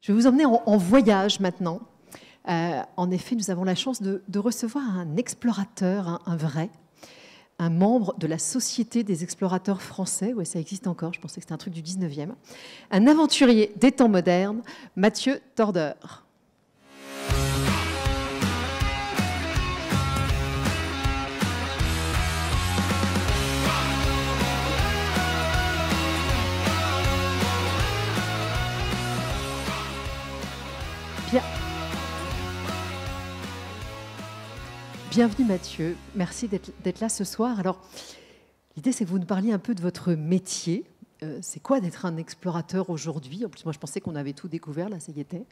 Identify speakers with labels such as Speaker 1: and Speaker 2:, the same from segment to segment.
Speaker 1: Je vais vous emmener en voyage maintenant. En effet, nous avons la chance de recevoir un explorateur, un vrai, un membre de la Société des explorateurs français. Oui, ça existe encore, je pensais que c'était un truc du 19e. Un aventurier des temps modernes, Mathieu Tordeur. Bienvenue Mathieu, merci d'être là ce soir. Alors, l'idée c'est que vous nous parliez un peu de votre métier. C'est quoi d'être un explorateur aujourd'hui? En plus, moi je pensais qu'on avait tout découvert, là ça y était.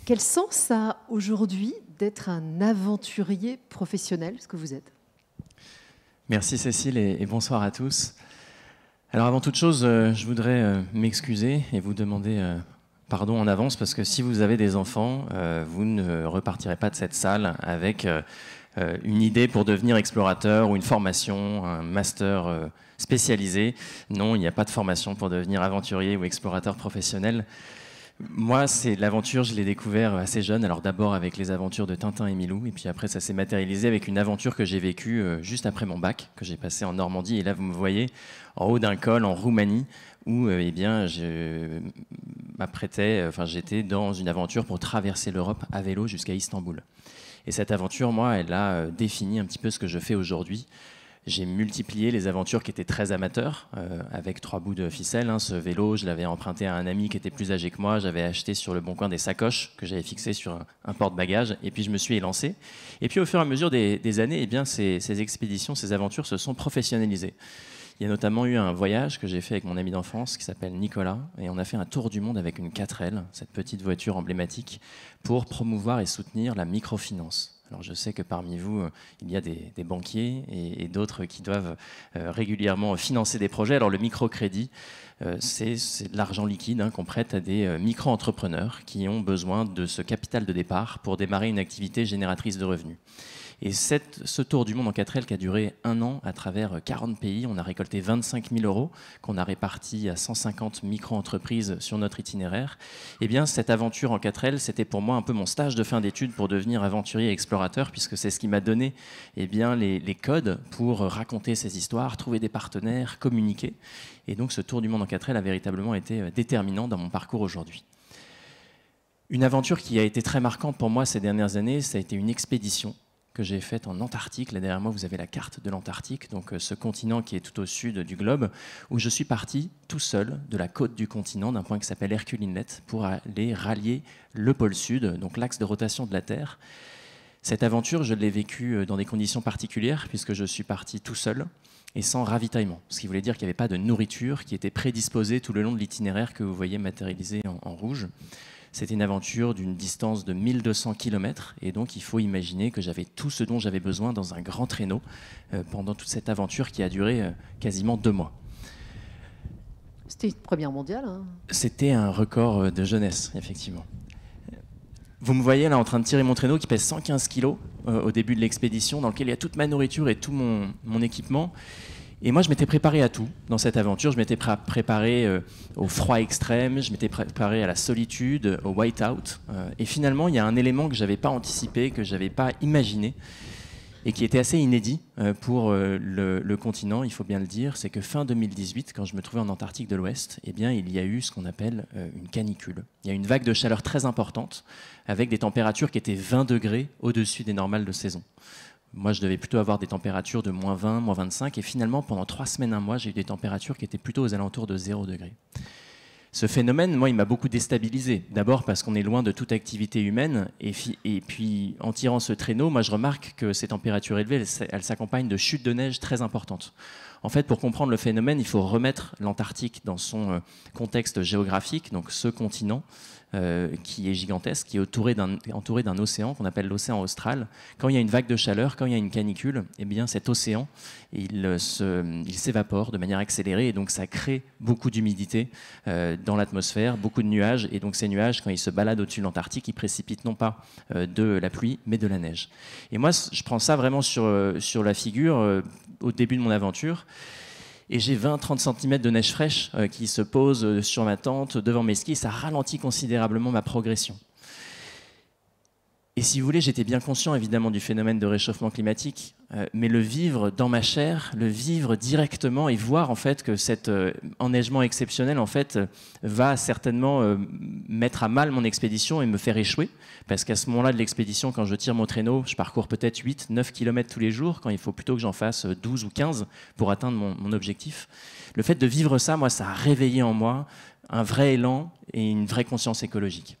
Speaker 1: Quel sens ça a aujourd'hui d'être un aventurier professionnel, ce que vous êtes?
Speaker 2: Merci Cécile et bonsoir à tous. Alors avant toute chose, je voudrais m'excuser et vous demander pardon en avance, parce que si vous avez des enfants, vous ne repartirez pas de cette salle avec une idée pour devenir explorateur ou une formation, un master spécialisé. Non, il n'y a pas de formation pour devenir aventurier ou explorateur professionnel. Moi, c'est l'aventure, je l'ai découvert assez jeune. Alors d'abord avec les aventures de Tintin et Milou, et puis après ça s'est matérialisé avec une aventure que j'ai vécue juste après mon bac, que j'ai passé en Normandie. Et là, vous me voyez en haut d'un col en Roumanie, où eh bien, j'étais dans une aventure pour traverser l'Europe à vélo jusqu'à Istanbul. Et cette aventure, moi, elle a défini un petit peu ce que je fais aujourd'hui. J'ai multiplié les aventures qui étaient très amateurs, avec 3 bouts de ficelle. Ce vélo, je l'avais emprunté à un ami qui était plus âgé que moi. J'avais acheté sur le Bon Coin des sacoches que j'avais fixées sur un porte-bagages. Et puis, je me suis élancé. Et puis, au fur et à mesure des années, eh bien, ces expéditions, ces aventures se sont professionnalisées. Il y a notamment eu un voyage que j'ai fait avec mon ami d'enfance qui s'appelle Nicolas. Et on a fait un tour du monde avec une 4L, cette petite voiture emblématique, pour promouvoir et soutenir la microfinance. Alors je sais que parmi vous, il y a des banquiers et d'autres qui doivent régulièrement financer des projets. Alors le microcrédit, c'est de l'argent liquide qu'on prête à des micro-entrepreneurs qui ont besoin de ce capital de départ pour démarrer une activité génératrice de revenus. Et ce tour du monde en 4L qui a duré 1 an à travers 40 pays, on a récolté 25 000 euros qu'on a répartis à 150 micro-entreprises sur notre itinéraire. Eh bien, cette aventure en 4L, c'était pour moi un peu mon stage de fin d'études pour devenir aventurier et explorateur, puisque c'est ce qui m'a donné eh bien, les codes pour raconter ces histoires, trouver des partenaires, communiquer. Et donc, ce tour du monde en 4L a véritablement été déterminant dans mon parcours aujourd'hui. Une aventure qui a été très marquante pour moi ces dernières années, ça a été une expédition que j'ai faite en Antarctique. Là derrière moi, vous avez la carte de l'Antarctique, donc ce continent qui est tout au sud du globe, où je suis parti tout seul de la côte du continent, d'un point qui s'appelle Hercule Inlet, pour aller rallier le pôle sud, donc l'axe de rotation de la Terre. Cette aventure, je l'ai vécue dans des conditions particulières, puisque je suis parti tout seul et sans ravitaillement, ce qui voulait dire qu'il n'y avait pas de nourriture qui était prédisposée tout le long de l'itinéraire que vous voyez matérialisé en rouge. C'était une aventure d'une distance de 1200 km et donc il faut imaginer que j'avais tout ce dont j'avais besoin dans un grand traîneau pendant toute cette aventure qui a duré quasiment 2 mois.
Speaker 1: C'était une première mondiale, hein.
Speaker 2: C'était un record de jeunesse, effectivement. Vous me voyez là en train de tirer mon traîneau qui pèse 115 kg au début de l'expédition, dans lequel il y a toute ma nourriture et tout mon équipement. Et moi, je m'étais préparé à tout dans cette aventure. Je m'étais préparé au froid extrême, je m'étais préparé à la solitude, au white-out. Et finalement, il y a un élément que je n'avais pas anticipé, que je n'avais pas imaginé, et qui était assez inédit pour le continent, il faut bien le dire. C'est que fin 2018, quand je me trouvais en Antarctique de l'Ouest, eh bien, il y a eu ce qu'on appelle une canicule. Il y a une vague de chaleur très importante, avec des températures qui étaient 20 degrés au-dessus des normales de saison. Moi, je devais plutôt avoir des températures de -20, -25. Et finalement, pendant 3 semaines, 1 mois, j'ai eu des températures qui étaient plutôt aux alentours de 0 degré. Ce phénomène, moi, il m'a beaucoup déstabilisé. D'abord parce qu'on est loin de toute activité humaine. Et puis, en tirant ce traîneau, moi, je remarque que ces températures élevées, elles s'accompagnent de chutes de neige très importantes. En fait, pour comprendre le phénomène, il faut remettre l'Antarctique dans son contexte géographique, donc ce continent qui est gigantesque, qui est entouré d'un océan qu'on appelle l'océan austral. Quand il y a une vague de chaleur, quand il y a une canicule, eh bien cet océan, il s'évapore de manière accélérée et donc ça crée beaucoup d'humidité dans l'atmosphère, beaucoup de nuages. Et donc ces nuages, quand ils se baladent au-dessus de l'Antarctique, ils précipitent non pas de la pluie, mais de la neige. Et moi, je prends ça vraiment sur la figure au début de mon aventure. et j'ai 20-30 cm de neige fraîche qui se pose sur ma tente, devant mes skis. Ça ralentit considérablement ma progression. Et si vous voulez, j'étais bien conscient évidemment du phénomène de réchauffement climatique, mais le vivre dans ma chair, le vivre directement et voir en fait que cet enneigement exceptionnel en fait va certainement mettre à mal mon expédition et me faire échouer, parce qu'à ce moment-là de l'expédition, quand je tire mon traîneau, je parcours peut-être 8-9 km tous les jours, quand il faut plutôt que j'en fasse 12 ou 15 pour atteindre mon objectif. Le fait de vivre ça, moi, ça a réveillé en moi un vrai élan et une vraie conscience écologique.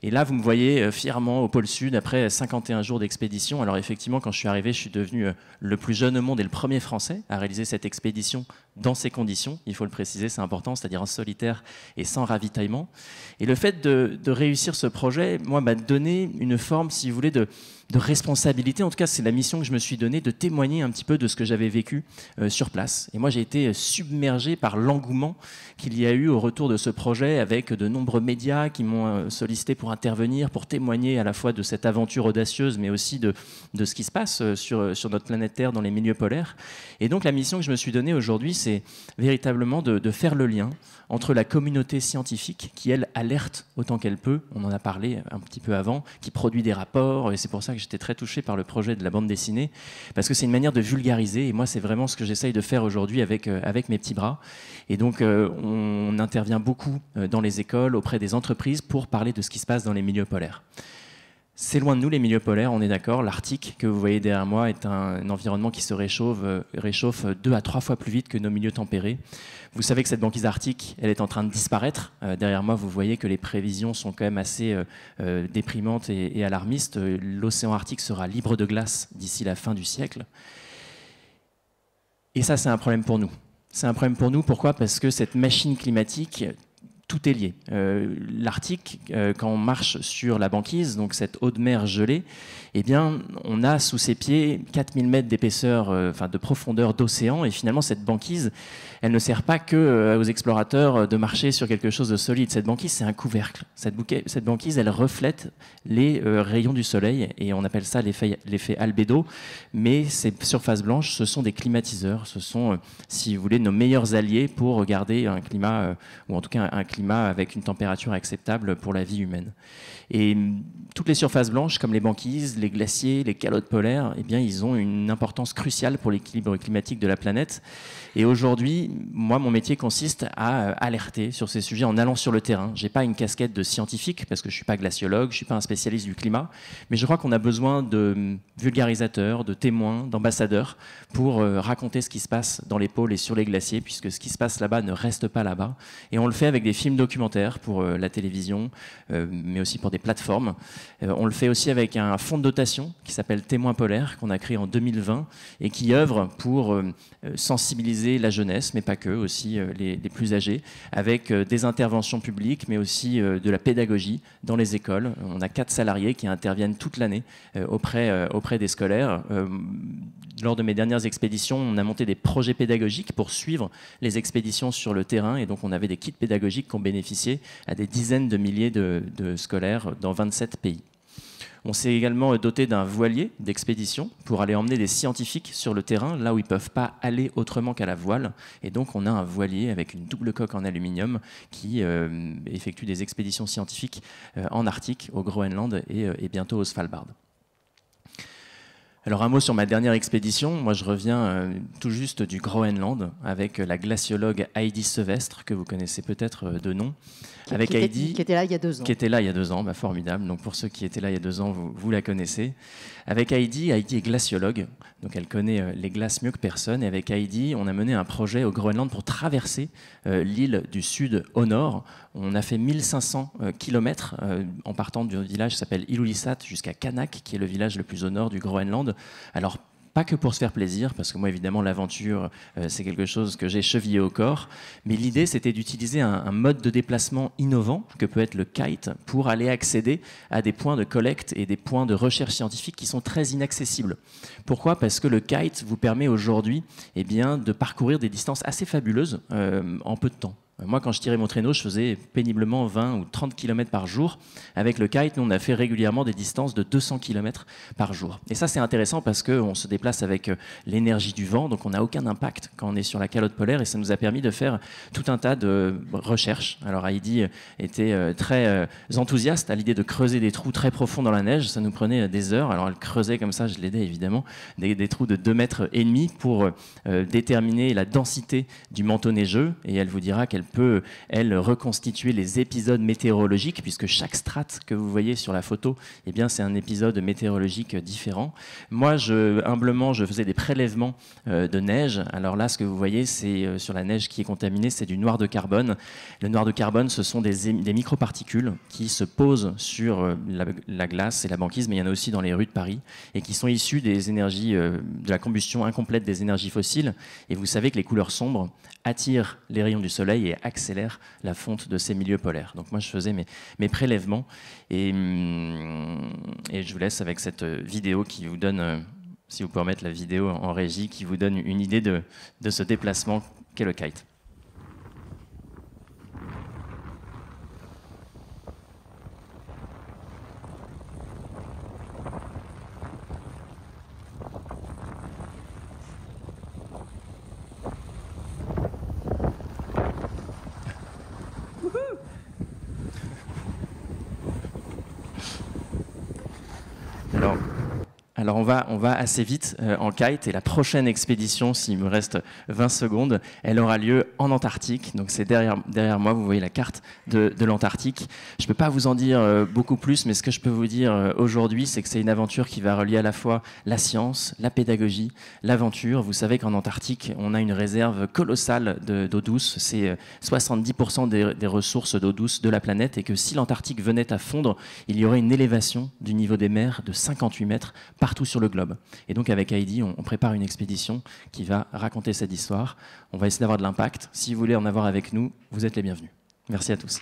Speaker 2: Et là, vous me voyez fièrement au pôle Sud après 51 jours d'expédition. Alors effectivement, quand je suis arrivé, je suis devenu le plus jeune au monde et le premier Français à réaliser cette expédition dans ces conditions. Il faut le préciser, c'est important, c'est-à-dire en solitaire et sans ravitaillement. Et le fait de réussir ce projet, moi, m'a donné une forme, si vous voulez, de responsabilité. En tout cas, c'est la mission que je me suis donnée, de témoigner un petit peu de ce que j'avais vécu sur place. Et moi, j'ai été submergé par l'engouement qu'il y a eu au retour de ce projet, avec de nombreux médias qui m'ont sollicité pour intervenir, pour témoigner à la fois de cette aventure audacieuse, mais aussi de ce qui se passe sur notre planète Terre dans les milieux polaires. Et donc, la mission que je me suis donnée aujourd'hui, c'est véritablement de faire le lien entre la communauté scientifique qui, elle, alerte autant qu'elle peut, on en a parlé un petit peu avant, qui produit des rapports, et c'est pour ça que j'étais très touché par le projet de la bande dessinée, parce que c'est une manière de vulgariser, et moi c'est vraiment ce que j'essaye de faire aujourd'hui avec mes petits bras. Et donc on intervient beaucoup dans les écoles, auprès des entreprises, pour parler de ce qui se passe dans les milieux polaires. C'est loin de nous, les milieux polaires, on est d'accord. L'Arctique, que vous voyez derrière moi, est un environnement qui se réchauffe 2 à 3 fois plus vite que nos milieux tempérés. Vous savez que cette banquise arctique, elle est en train de disparaître. Derrière moi, vous voyez que les prévisions sont quand même assez déprimantes et alarmistes. L'océan Arctique sera libre de glace d'ici la fin du siècle. Et ça, c'est un problème pour nous. C'est un problème pour nous, pourquoi ? Parce que cette machine climatique, tout est lié. L'Arctique, quand on marche sur la banquise, donc cette eau de mer gelée, eh bien, on a sous ses pieds 4000 mètres d'épaisseur, de profondeur d'océan, et finalement, cette banquise, elle ne sert pas que aux explorateurs de marcher sur quelque chose de solide. Cette banquise, c'est un couvercle. Cette banquise, elle reflète les rayons du soleil, et on appelle ça l'effet albédo, mais ces surfaces blanches, ce sont des climatiseurs, ce sont, si vous voulez, nos meilleurs alliés pour garder un climat, ou en tout cas un climat avec une température acceptable pour la vie humaine. Et toutes les surfaces blanches, comme les banquises, les glaciers, les calottes polaires, eh bien, ils ont une importance cruciale pour l'équilibre climatique de la planète. Et aujourd'hui, moi, mon métier consiste à alerter sur ces sujets en allant sur le terrain. Je n'ai pas une casquette de scientifique, parce que je ne suis pas glaciologue, je ne suis pas un spécialiste du climat, mais je crois qu'on a besoin de vulgarisateurs, de témoins, d'ambassadeurs pour raconter ce qui se passe dans les pôles et sur les glaciers, puisque ce qui se passe là-bas ne reste pas là-bas. Et on le fait avec des films documentaires pour la télévision, mais aussi pour des plateformes. On le fait aussi avec un fonds de dotation qui s'appelle Témoins polaires, qu'on a créé en 2020 et qui œuvre pour sensibiliser la jeunesse, mais pas que, aussi les plus âgés, avec des interventions publiques, mais aussi de la pédagogie dans les écoles. On a 4 salariés qui interviennent toute l'année auprès des scolaires. Lors de mes dernières expéditions, on a monté des projets pédagogiques pour suivre les expéditions sur le terrain, et donc on avait des kits pédagogiques qui ont bénéficié à des dizaines de milliers de scolaires dans 27 pays. On s'est également doté d'un voilier d'expédition pour aller emmener des scientifiques sur le terrain, là où ils ne peuvent pas aller autrement qu'à la voile. Et donc on a un voilier avec une double coque en aluminium qui effectue des expéditions scientifiques en Arctique, au Groenland et bientôt au Svalbard. Alors un mot sur ma dernière expédition. Moi je reviens tout juste du Groenland avec la glaciologue Heidi Sevestre, que vous connaissez peut-être de nom.
Speaker 1: Qui était là il y a 2 ans.
Speaker 2: Qui était là il y a 2 ans, formidable. Donc pour ceux qui étaient là il y a 2 ans, vous la connaissez. Avec Heidi est glaciologue, donc elle connaît les glaces mieux que personne. Et avec Heidi, on a mené un projet au Groenland pour traverser l'île du sud au nord. On a fait 1500 km en partant du village qui s'appelle Ilulissat jusqu'à Qaanaaq, qui est le village le plus au nord du Groenland. Alors, pas que pour se faire plaisir, parce que moi, évidemment, l'aventure, c'est quelque chose que j'ai chevillé au corps. Mais l'idée, c'était d'utiliser un mode de déplacement innovant, que peut être le kite, pour aller accéder à des points de collecte et des points de recherche scientifique qui sont très inaccessibles. Pourquoi ? Parce que le kite vous permet aujourd'hui de parcourir des distances assez fabuleuses en peu de temps. Moi, quand je tirais mon traîneau, je faisais péniblement 20 ou 30 km par jour. Avec le kite, nous, on a fait régulièrement des distances de 200 km par jour. Et ça, c'est intéressant parce qu'on se déplace avec l'énergie du vent, donc on n'a aucun impact quand on est sur la calotte polaire, et ça nous a permis de faire tout un tas de recherches. Alors Heidi était très enthousiaste à l'idée de creuser des trous très profonds dans la neige. Ça nous prenait des heures. Alors elle creusait comme ça, je l'aidais évidemment, des trous de 2,5 mètres pour déterminer la densité du manteau neigeux, et elle vous dira qu'elle peut, elle, reconstituer les épisodes météorologiques, puisque chaque strate que vous voyez sur la photo, eh bien, c'est un épisode météorologique différent. Moi, humblement, je faisais des prélèvements de neige. Alors là, ce que vous voyez, c'est sur la neige qui est contaminée, c'est du noir de carbone. Le noir de carbone, ce sont des microparticules qui se posent sur la glace et la banquise, mais il y en a aussi dans les rues de Paris, et qui sont issues des énergies, de la combustion incomplète des énergies fossiles. Et vous savez que les couleurs sombres attirent les rayons du soleil et accélèrent la fonte de ces milieux polaires. Donc moi, je faisais mes prélèvements, et je vous laisse avec cette vidéo qui vous donne, si vous pouvez remettre la vidéo en régie, qui vous donne une idée de ce déplacement qu'est le kite. Alors on va assez vite en kite, et la prochaine expédition, s'il me reste 20 secondes, elle aura lieu en Antarctique. Donc c'est derrière moi, vous voyez la carte de l'Antarctique. Je ne peux pas vous en dire beaucoup plus, mais ce que je peux vous dire aujourd'hui, c'est que c'est une aventure qui va relier à la fois la science, la pédagogie, l'aventure. Vous savez qu'en Antarctique, on a une réserve colossale d'eau douce. C'est 70% des ressources d'eau douce de la planète, et que si l'Antarctique venait à fondre, il y aurait une élévation du niveau des mers de 58 mètres partout sur le globe. Et donc avec Heidi, on prépare une expédition qui va raconter cette histoire. On va essayer d'avoir de l'impact. Si vous voulez en avoir avec nous, vous êtes les bienvenus. Merci à tous.